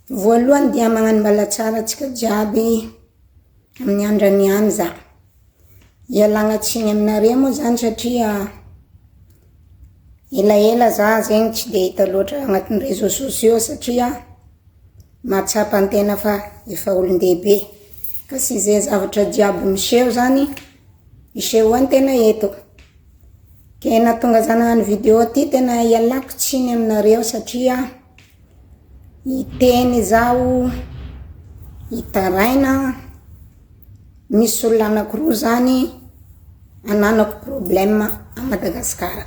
Voalohany dia magnano mbalatsara antsika jiaby amin'ny andrany any za. Ialagna tsiny aminareo moa zany satria elaela za zegny tsy dia hita loatra agnatin'ny réseaux sociaux satria mahatsapa an-tena fa efa olon-dehibe. Ka sy izay zavatra jiaby miseho zany iseho an-tena eto. Ke nahatonga za nagnano vidéo ty tena ialako tsiny aminareo satria iteny zaho itaraina misy olona anankiroa zany ananako problème a Madagasikara.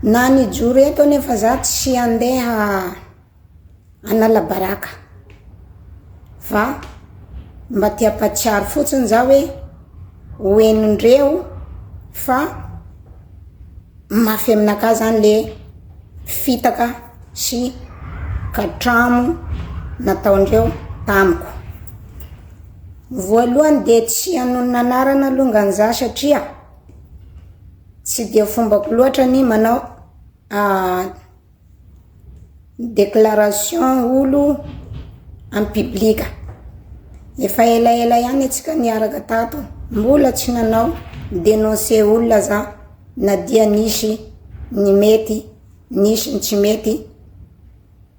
Na nijoro eto nefa za tsy andeha anala baraka fa mba tia patsiaro fotsiny za hoe hoenindreo fa mafy aminaka zany le fitaka sy katramo nataondreo tamiko. Voalohany dia tsy hanonona anarana alongany za satria tsy dia fombako loatra ny manao déclaration olo en public. Efa elaela ihany antsika niaraka tato, mbola tsy nanao dénoncer olona za na dia nisy ny mety, nisy ny tsy mety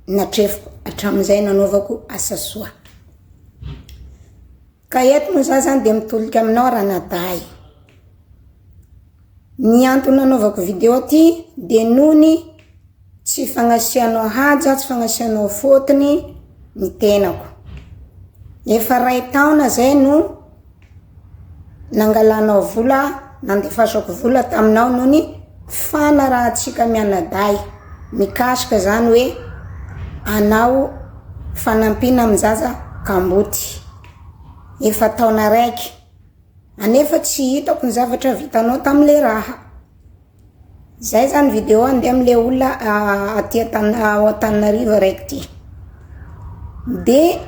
natrefiko hatramin'izay nanaovako asa soa. Ka eto moa za zany dia mitolika aminao ranadahy. Ny antony nanaovako vidéo ty dia nony tsy fagnasianao haja, tsy fagnasianao fotony ny tenako. Efa 2 taona zay no nangalanao vola, nandefasako vola taminao noho ny fanarahantsika mianadahy. Mikasika zany hoe anao fanampiana amin'ny zaza kamboty. Efa taona raiky. Anefa tsy hitako ny zavatra vitanao tamin'le raha. Zay zany vidéo andeha amin'le olona aty Antananarivo raiky ty. De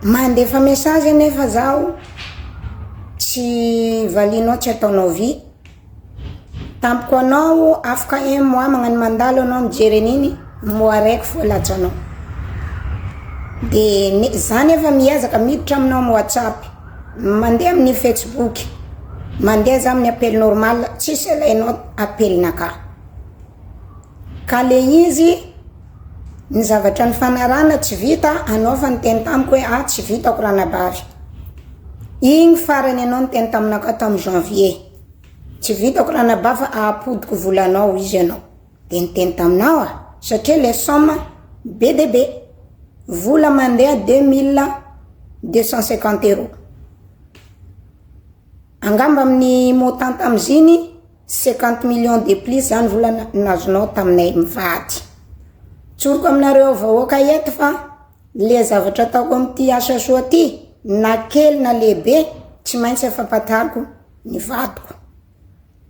mandefa message nefa zaho tsy valinao, tsy ataonao vy. Tampoko anao afaka 1 mois magnano mandalo anao mijery an'iny, mois raiky fô latsanao. De za nefa miezaka miditra aminao amin'ny WhatsApp, mandeha amin'ny Facebook, mandeha za amin'ny appel normal, tsisy alainao appelnaka. Ka le izy ny zavatra ny fanarana tsy vita, anao fa niteny tamiko hoe tsy vitako ranabavy. Igny farany anao niteny taminaka tamin'ny janvier. Tsy vitako ranabavy fa apodiko volanao izy anao. De niteny taminao satria le somme be de be. Vola mandeha 2250 €. Angamba amin'ny montant tamiziny 50 millions de plus zany vola nazonao taminay mivady. Tsoriko aminareo vahoaka eto fa le zavatra ataoko amin'ity asa soa ty, na kely na lehibe, tsy maintsy afampatariko ny vadiko.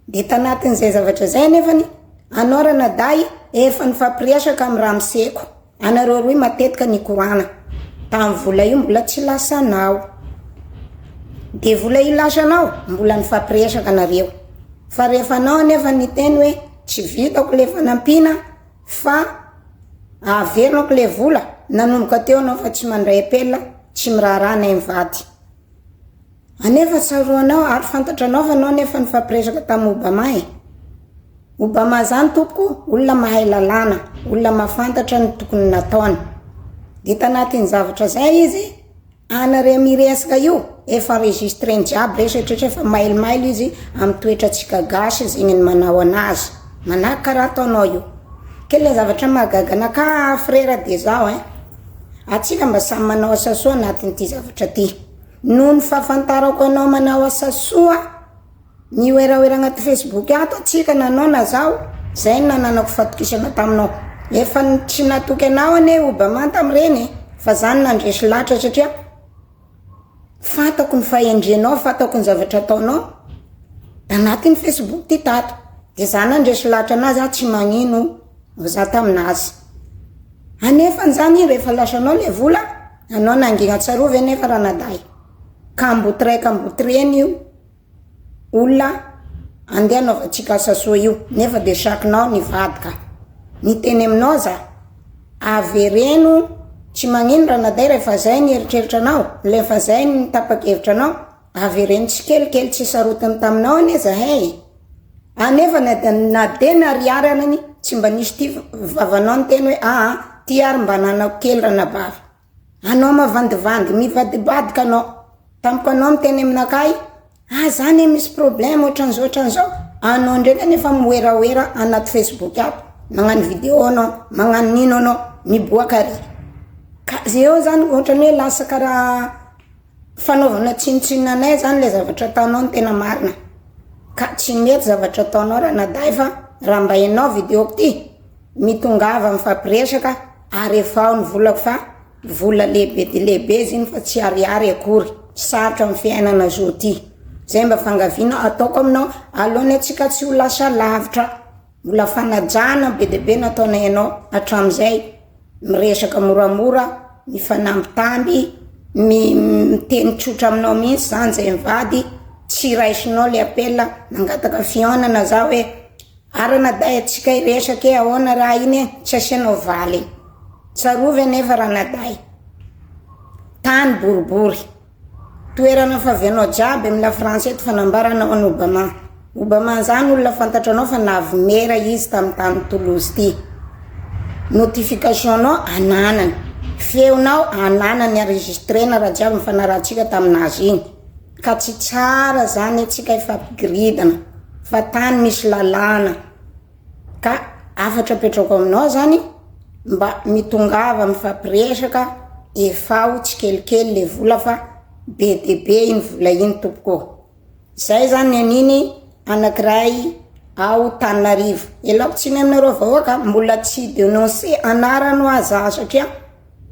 De tanatin'izay zavatra zay nefany anao ranadahy efa nifampiresaka amin'ny ramoseko. Anareo roy matetika nikorana. Tamin'ny vola io mbola tsy lasanao. De vola io lasanao mbola nifampiresaka anareo. Fa rehefa anao nefa niteny hoe tsy vitako le fanampiana fa averinako le vola, nanomboka teo anao fa tsy mandray appel, tsy miraharaha nay mivady. Anefa tsaroanao ary fantatranao fa anao nefa nifampiresaka tamin'ny Obama e. Obama zany tompoko olona mahay lalàna, olona mahafantatra ny tokony nataony. De tanatin'ny zavatra zay izy, anareo miresaka io efa enregistreny jiaby re satria efa mailimay izy amin'ny toetratsika gasy zegny ny manao anazy. Manahaka karaha ataonao io. Ke le zavatra mahagaga anaka frère de zao atsika mba samy manao asa soa anatin'ity zavatra ty. Noho ny fahafantarako anao manao asa soa, ny oeraoera agnaty Facebook ato atsika nanao na zao, zay nananako fatokisana taminao. Efa tsy natoky anao ane Obama tamin'ireny fa zany nandresy latra satria fantako ny fahendrenao, fantako ny zavatra ataonao anatin'ny Facebook ty tato. De za nandresy latra anazy tsy magnino za taminazy. Anefa zany rehefa lasanao le vola, anao nangina tsarova nefa ranadahy. Kambotreny io olona andeha anaovantsika asa soa io, nefa de sakinao nivadika. Niteny aminao za avereno tsy magnino raha naday rehefa zay ny eritreritranao lefa zay ny tapakevitranao avereno tsy kelikely tsy sarotiny taminao aneza hey anefa na de nariary anany tsy mba nisy ty vavanao ny teny hoe ty ary mba nanao kely raha nabavy anao mavandivandy mivadibadika anao tamiko anao miteny aminakay zany misy problème ohatran'izao anao ndraiky nefa mihoerahoera anaty Facebook ato magnano vidéo anao magnano nino anao miboaka ary ka zeo zany ohatrany hoe lasa karaha fanaovana tsinotsinona anay zany le zavatra ataonao ny tena marina ka tsy mety zavatra ataonao raha naday fa raha mba ianao vidéo ty mitongava mifampiresaka ary efa ny volako fa vola lehibe de lehibe ziny fa tsy ariary akory sarotra amin'ny fiainana zao ty zay mba fangaviana ataoko aminao alohany atsika tsy ho lasa lavitra mbola fanajana be de be nataonay ianao hatramin'izay miresaka moramora mifanambitamby miteny tsotra aminao mihitsy zany zay mivady tsy raisinao le apela nangataka fionana za hoe ary naday atsika iresaka ahoana raha iny tsy asianao valy tsarovy anefa raha naday tany boribory toerana favianao jiaby amin'ny la France eto fanambaranao any Obama zany olona fantatranao fa navimera izy tamin'ny tany Toulouse ty notification nao ananany feonao ananany enregistrena raha jiaby mifanarahantsika taminazy iny ka tsy tsara zany atsika ifampigiridana fa tany misy lalàna ka afatra petrako aminao zany mba mitongava mifampiresaka efao tsy kelikely le vola fa be de be iny vola iny tompoko zay zany aniny anakiray ao Tananarivo elako tsy ny aminareo vahoaka mbola tsy dénoncé anarano aza satria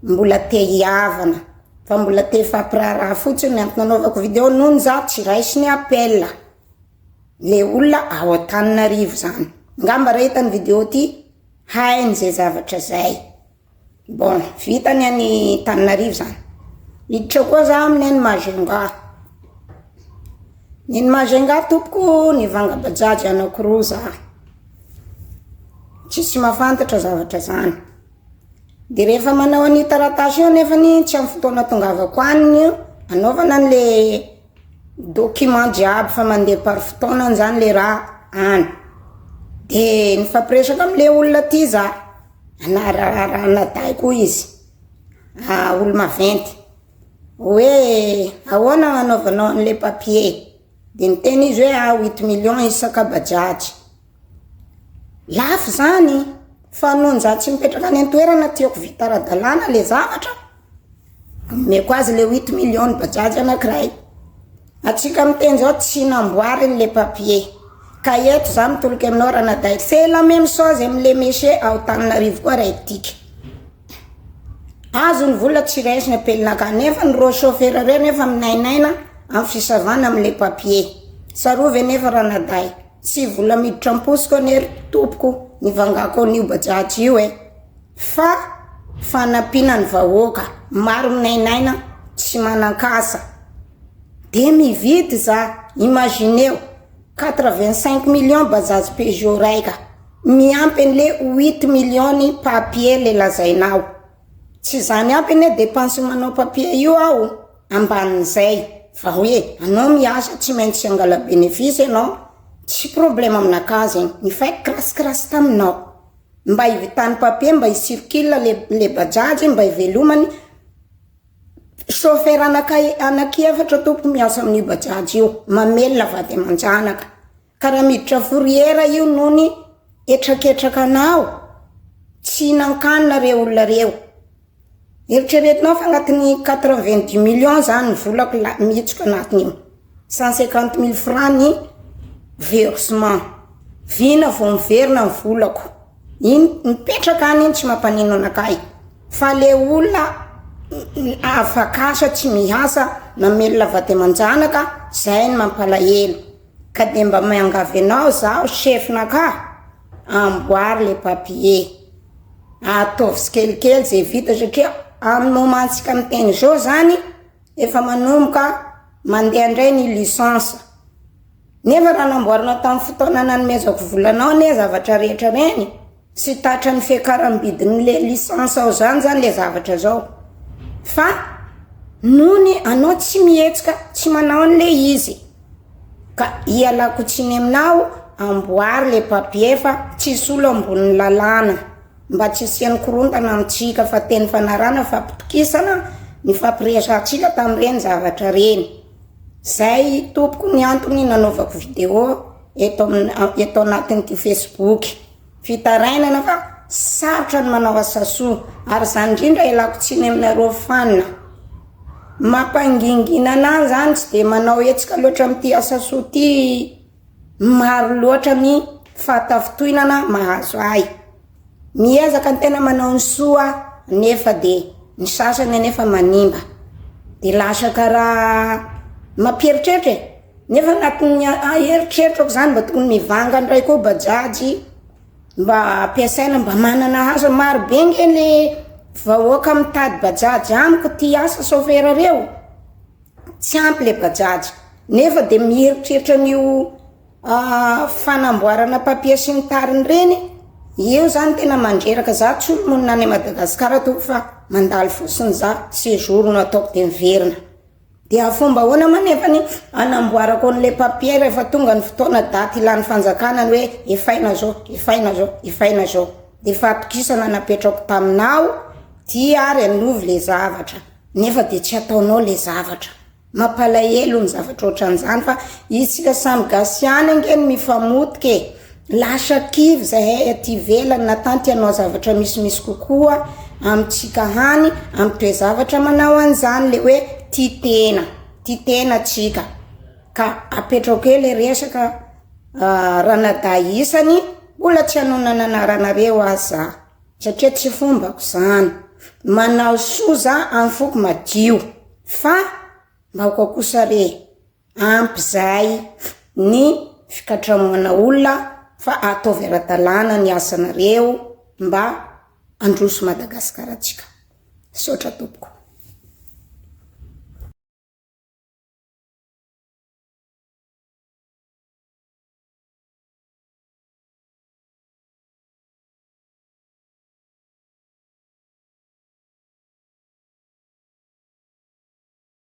mbola te hiavana fa mbola te fampiraraha fotsiny ampinanaovako vidéo nohony za tsy raisiny appel le olona ao Antananarivo zany ngamba rahitany vidéo ty hainy zay zavatra zay bon vitany any Tananarivo zany hiditra koa za amin'ny any Majunga ny Majunga tompoko nivanga bajagy anakiroa za tsy mahafantatra zavatra zany de rehefa manao any taratasy io nefa ny tsy amin'ny fotoana tongavako aniny io anaovana an'le document jiaby fa mandeha par fotoana zany le raha any de nifampiresaka am'le olona ty za raha naday koa izy olo maventy hoe ahoana anaovanao an'le papier de niteny izy hoe 8 millions isaka bajagy lafo zany fa nohony za tsy mipetraka any an-toerana tiako vita ara-dalàna le zavatra meko azy le 8 millions bajagy anakiray atsika miteny zao tsy namboary le papier ka eto za mitoloky aminao raha naday c'est la même chose am'le monsieur ao Tananarivo koa raha etiky azo ny vola tsy raisiny apelinaka nefa ny ro chauffeur reo nefa minainaina amin'ny fisavana am'le papier sarovy nefa raha naday tsy vola miditra am-posiko anery tompoko nivangako an'io bajagy io fa fanampiana ny vahoaka maro minainaina tsy manan-kasa de mividy za imagineo 85 millions bajagy Peugeot raika miampy an'le 8 millions papier le lazainao tsy zany ampy ane dépense manao papier io ao ambanin'izay fa hoe anao miasa tsy maintsy angala bénéfice anao tsy problème aminakahy zegny mifaiky krasikrasy taminao mba hivitany papier mba hisirkile le bajagy mba hivelomany chauffeur anakiefatra tompoko miasa amin'ny bajagy io mamelona vady aman-janaka karaha miditra fourrière io nohony etraketraka anao tsy nankanina reo olona reo eritreretinao fa agnatin'ny 90 millions zany volako mihitsoka anatiny io 150 000 francs ny versement vina vao miverina ny volako iny mipetraka any iny tsy mampanino anakay fa le olona afakasa tsy miasa mamelona vady aman-janaka zay ny mampalahelo ka de mba miangavy anao zaho chefinaka amboary le papier ataovy tsikelikely zay vita satria amin'ny momentsika miteny zao zany efa manomboka mandeha indray ny licence nefa raha namboarina tamin'ny fotoana nanomezako volanao ne zavatra rehetra reny sy tatra ny fiakaram-bidin'le lisansa ao zany le zavatra zao fa nony anao tsy mihetsika tsy manao an'le izy ka ialako tsiny aminao amboary le papier fa tsy solo ambonin'ny lalàna mba tsy siany korontana amitsika fa teny fanarana fampitokisana ny fampiresatsika tamin'ireny zavatra reny. Zay tompoko ny antony nanaovako video eto anatin'ity Facebook fitarainana fa sarotra ny manao asa soa ary zany indrindra ialako tsiny aminareo fanina mampangingina anazy zany tsy de manao etsika loatra amin'ity asa soa ty maro loatra ny fahatafitoinana mahazo ahy miezaka ny tena manao ny soa nefa de ny sasany nefa manimba de lasa karaha mampieritreritry nefa anatin'ny eritreritrako zany mba tokony mivanga ndray koa bajajy mba ampiasaina mba manana asa maro be nge le vahoaka mitady bajajy amiko ty asa sofera reo tsy ampy le bajajy nefa de mieritreritra n'io fanamboarana papier sy ny tariny reny io zany tena mandreraka za tsy olo monina any Madagasikara tompoko fa mandalo fosiny za séjour no ataoko de miverina de afomba hoana manefany anamboarako an'le papier rehefa tonga ny fotoana daty ilan'ny fanjakana ny hoe efaina zao de fatokisana napetrako taminao ty ary anovy le zavatra nefa de tsy ataonao le zavatra mampalahelo ny zavatra ohatran'izany fa isika samy gasiany angeny mifamotika lasa kivy zahay aty ivelany natanty anao zavatra misimisy kokoa amitsika hany amin'ny toe-zavatra manao an'izany le hoe ty tena tsika ka apetrako le resaka ranadaisany mbola tsy anonana anaranareo azy za satria tsy fombako zany manao soza amin'ny foko madio fa mba kokosa re ampy zay ny fikatramoana olona fa ataovy ara-dalàna ny asanareo mba androso Madagasikara tsika. Sotra tompoko.